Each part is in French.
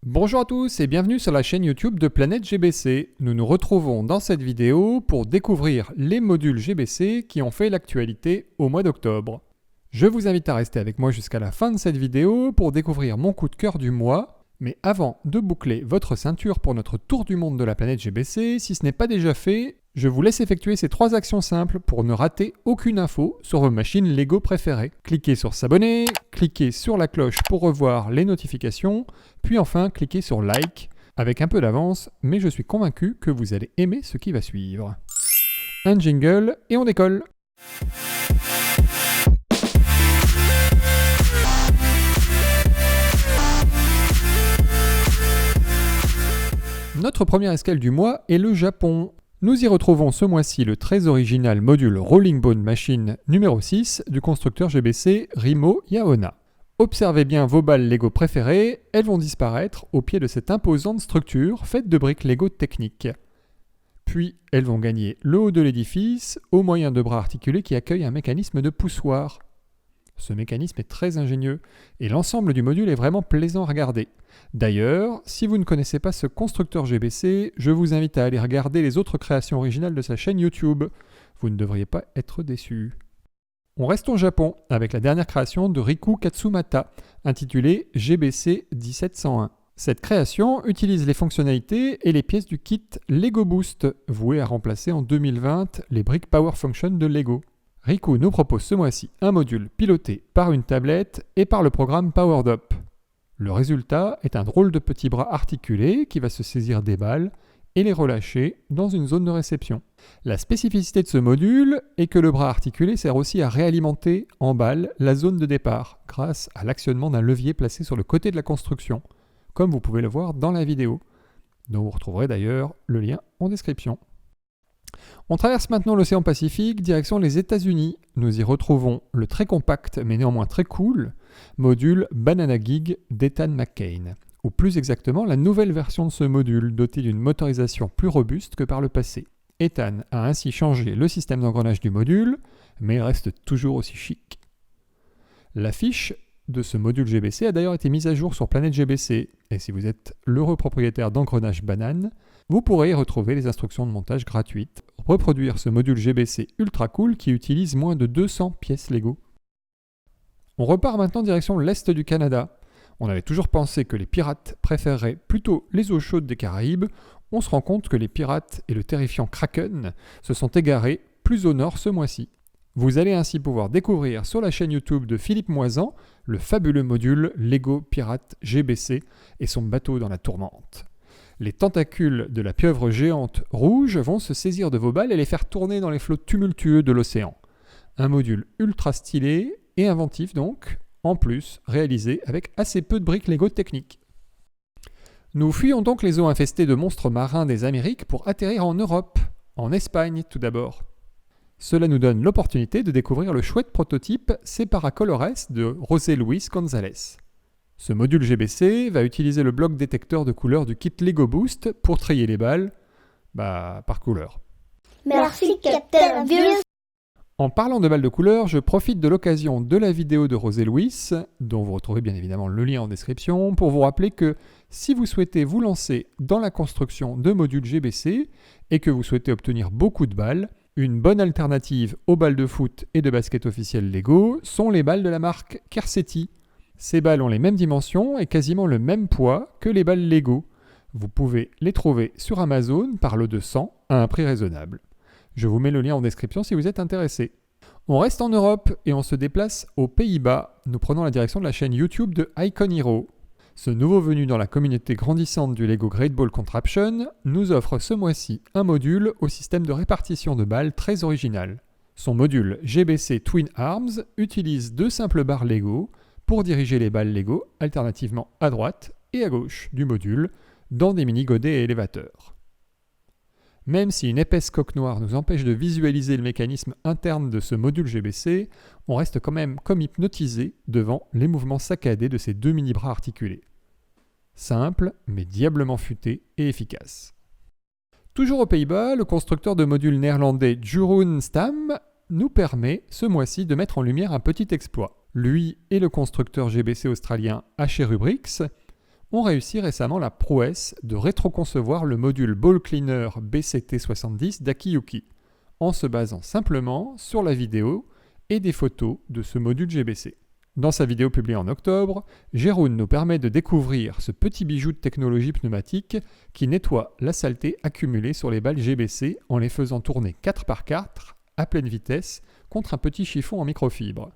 Bonjour à tous et bienvenue sur la chaîne YouTube de Planète GBC. Nous nous retrouvons dans cette vidéo pour découvrir les modules GBC qui ont fait l'actualité au mois d'octobre. Je vous invite à rester avec moi jusqu'à la fin de cette vidéo pour découvrir mon coup de cœur du mois. Mais avant de boucler votre ceinture pour notre tour du monde de la planète GBC, si ce n'est pas déjà fait, je vous laisse effectuer ces 3 actions simples pour ne rater aucune info sur vos machines Lego préférées. Cliquez sur s'abonner, cliquez sur la cloche pour revoir les notifications, puis enfin cliquez sur like, avec un peu d'avance, mais je suis convaincu que vous allez aimer ce qui va suivre. Un jingle et on décolle. Notre première escale du mois est le Japon. Nous y retrouvons ce mois-ci le très original module Rolling Bone Machine numéro 6 du constructeur GBC Rimo Yaona. Observez bien vos balles Lego préférées, elles vont disparaître au pied de cette imposante structure faite de briques Lego techniques. Puis elles vont gagner le haut de l'édifice au moyen de bras articulés qui accueillent un mécanisme de poussoir. Ce mécanisme est très ingénieux et l'ensemble du module est vraiment plaisant à regarder. D'ailleurs, si vous ne connaissez pas ce constructeur GBC, je vous invite à aller regarder les autres créations originales de sa chaîne YouTube. Vous ne devriez pas être déçus. On reste au Japon avec la dernière création de Riku Katsumata, intitulée GBC 1701. Cette création utilise les fonctionnalités et les pièces du kit Lego Boost, voué à remplacer en 2020 les briques Power Function de Lego. Riku nous propose ce mois-ci un module piloté par une tablette et par le programme PowerDop. Le résultat est un drôle de petit bras articulé qui va se saisir des balles et les relâcher dans une zone de réception. La spécificité de ce module est que le bras articulé sert aussi à réalimenter en balles la zone de départ grâce à l'actionnement d'un levier placé sur le côté de la construction, comme vous pouvez le voir dans la vidéo, dont vous retrouverez d'ailleurs le lien en description. On traverse maintenant l'océan Pacifique, direction les États-Unis. Nous y retrouvons le très compact mais néanmoins très cool module Banana Gig d'Ethan McCain, ou plus exactement la nouvelle version de ce module dotée d'une motorisation plus robuste que par le passé. Ethan a ainsi changé le système d'engrenage du module, mais il reste toujours aussi chic. La fiche de ce module GBC a d'ailleurs été mise à jour sur Planète GBC, et si vous êtes l'heureux propriétaire d'engrenage banane, vous pourrez y retrouver les instructions de montage gratuites pour reproduire ce module GBC ultra cool qui utilise moins de 200 pièces Lego. On repart maintenant direction l'Est du Canada. On avait toujours pensé que les pirates préféreraient plutôt les eaux chaudes des Caraïbes. On se rend compte que les pirates et le terrifiant Kraken se sont égarés plus au nord ce mois-ci. Vous allez ainsi pouvoir découvrir sur la chaîne YouTube de Philippe Moisan le fabuleux module Lego Pirate GBC et son bateau dans la tourmente. Les tentacules de la pieuvre géante rouge vont se saisir de vos balles et les faire tourner dans les flots tumultueux de l'océan. Un module ultra stylé et inventif donc, en plus réalisé avec assez peu de briques Lego techniques. Nous fuyons donc les eaux infestées de monstres marins des Amériques pour atterrir en Europe, en Espagne tout d'abord. Cela nous donne l'opportunité de découvrir le chouette prototype Separa Colores de José Luis González. Ce module GBC va utiliser le bloc détecteur de couleurs du kit Lego Boost pour trier les balles, par couleur. Merci Captain Obvious. En parlant de balles de couleur, je profite de l'occasion de la vidéo de José Luis, dont vous retrouvez bien évidemment le lien en description, pour vous rappeler que si vous souhaitez vous lancer dans la construction de modules GBC et que vous souhaitez obtenir beaucoup de balles, une bonne alternative aux balles de foot et de basket officielles Lego sont les balles de la marque Kersetti. Ces balles ont les mêmes dimensions et quasiment le même poids que les balles Lego. Vous pouvez les trouver sur Amazon par lot de 100 à un prix raisonnable. Je vous mets le lien en description si vous êtes intéressé. On reste en Europe et on se déplace aux Pays-Bas. Nous prenons la direction de la chaîne YouTube de Icon Hero. Ce nouveau venu dans la communauté grandissante du Lego Great Ball Contraption nous offre ce mois-ci un module au système de répartition de balles très original. Son module GBC Twin Arms utilise 2 simples barres Lego pour diriger les balles Lego alternativement à droite et à gauche du module dans des mini-godets et élévateurs. Même si une épaisse coque noire nous empêche de visualiser le mécanisme interne de ce module GBC, on reste quand même comme hypnotisé devant les mouvements saccadés de ces 2 mini-bras articulés. Simple, mais diablement futé et efficace. Toujours aux Pays-Bas, le constructeur de modules néerlandais Jeroen Stam nous permet ce mois-ci de mettre en lumière un petit exploit. Lui et le constructeur GBC australien HRubrix ont réussi récemment la prouesse de rétroconcevoir le module Ball Cleaner BCT70 d'Akiyuki, en se basant simplement sur la vidéo et des photos de ce module GBC. Dans sa vidéo publiée en octobre, Jeroen nous permet de découvrir ce petit bijou de technologie pneumatique qui nettoie la saleté accumulée sur les balles GBC en les faisant tourner 4x4 à pleine vitesse contre un petit chiffon en microfibre.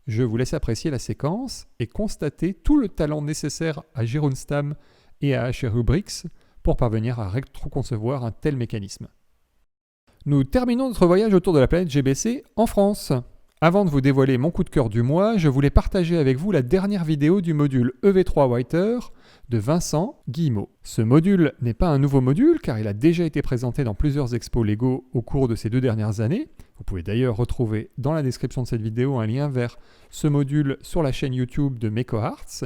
Je vous laisse apprécier la séquence et constater tout le talent nécessaire à Jeroen Stam et à HRU Bricks pour parvenir à rétroconcevoir un tel mécanisme. Nous terminons notre voyage autour de la planète GBC en France. Avant de vous dévoiler mon coup de cœur du mois, je voulais partager avec vous la dernière vidéo du module EV3 Whiter de Vincent Guillemot. Ce module n'est pas un nouveau module car il a déjà été présenté dans plusieurs expos Lego au cours de ces 2 dernières années. Vous pouvez d'ailleurs retrouver dans la description de cette vidéo un lien vers ce module sur la chaîne YouTube de MecoArts.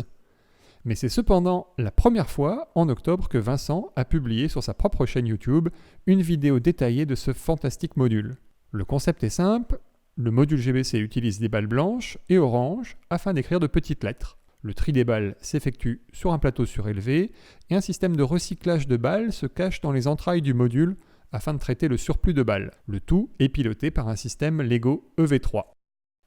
Mais c'est cependant la première fois en octobre que Vincent a publié sur sa propre chaîne YouTube une vidéo détaillée de ce fantastique module. Le concept est simple, le module GBC utilise des balles blanches et oranges afin d'écrire de petites lettres. Le tri des balles s'effectue sur un plateau surélevé et un système de recyclage de balles se cache dans les entrailles du module afin de traiter le surplus de balles. Le tout est piloté par un système Lego EV3.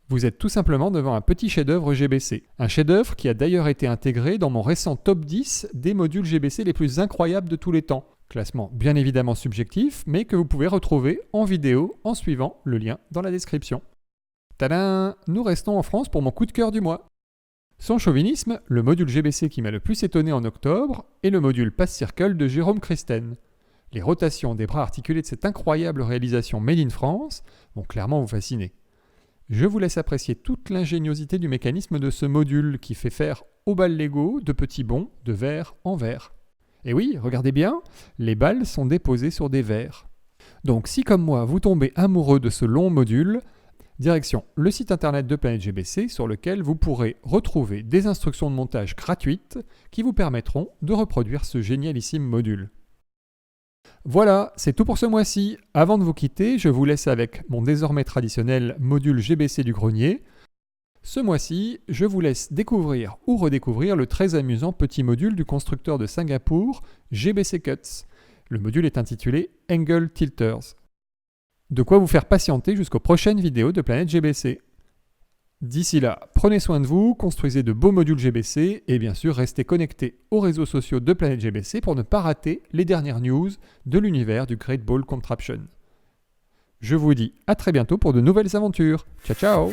Vous êtes tout simplement devant un petit chef-d'œuvre GBC. Un chef-d'œuvre qui a d'ailleurs été intégré dans mon récent top 10 des modules GBC les plus incroyables de tous les temps. Classement bien évidemment subjectif, mais que vous pouvez retrouver en vidéo en suivant le lien dans la description. Tadam! Nous restons en France pour mon coup de cœur du mois. Sans chauvinisme, le module GBC qui m'a le plus étonné en octobre est le module Pass Circle de Jérôme Christen. Les rotations des bras articulés de cette incroyable réalisation Made in France vont clairement vous fasciner. Je vous laisse apprécier toute l'ingéniosité du mécanisme de ce module qui fait faire aux balles Lego de petits bonds de verre en verre. Et oui, regardez bien, les balles sont déposées sur des verres. Donc si comme moi vous tombez amoureux de ce long module, direction le site internet de Planète GBC sur lequel vous pourrez retrouver des instructions de montage gratuites qui vous permettront de reproduire ce génialissime module. Voilà, c'est tout pour ce mois-ci. Avant de vous quitter, je vous laisse avec mon désormais traditionnel module GBC du grenier. Ce mois-ci, je vous laisse découvrir ou redécouvrir le très amusant petit module du constructeur de Singapour, GBC Cuts. Le module est intitulé Angle Tilters. De quoi vous faire patienter jusqu'aux prochaines vidéos de Planète GBC. D'ici là, prenez soin de vous, construisez de beaux modules GBC et bien sûr restez connectés aux réseaux sociaux de Planète GBC pour ne pas rater les dernières news de l'univers du Great Ball Contraption. Je vous dis à très bientôt pour de nouvelles aventures. Ciao ciao!